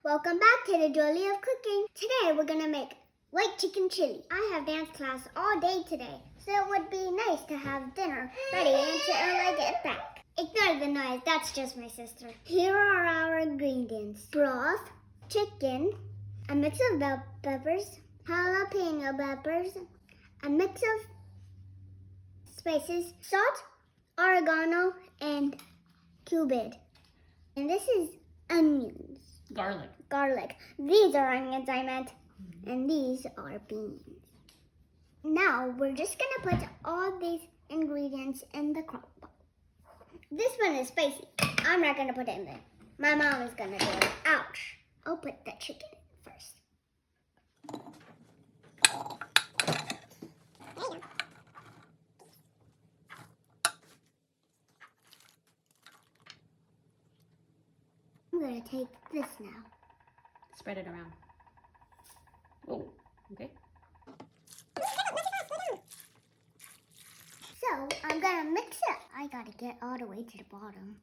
Welcome back to the Jolie of Cooking. Today we're gonna make white chicken chili. I have dance class all day today, so it would be nice to have dinner ready until I get back. Ignore the noise, that's just my sister. Here are our ingredients. Broth, chicken, a mix of bell peppers, jalapeno peppers, a mix of spices, salt, oregano, and cumin. And this is onions. Garlic. These are onions, I meant. And these are beans. Now, we're just going to put all these ingredients in the crock pot. This one is spicy. I'm not going to put it in there. My mom is going to do it. Ouch. I'll put the chicken in first. I'm going to take this now. Spread it around. Oh, okay. So, I'm going to mix it. I got to get all the way to the bottom.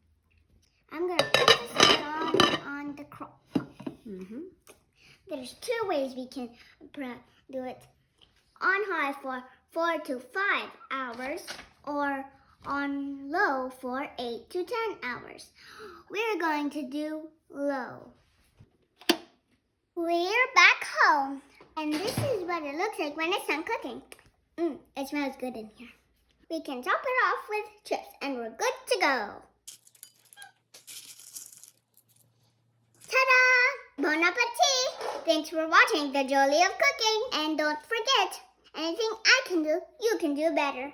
I'm going to put this on the crock pot. There's two ways we can do it. On high for 4 to 5 hours or on low for 8 to 10 hours. We're going to do low. We're back home, and this is what it looks like when it's done cooking. It smells good in here. We can top it off with chips, and we're good to go. Ta-da! Bon appetit! Thanks for watching the Jolie of Cooking, and don't forget, anything I can do, you can do better.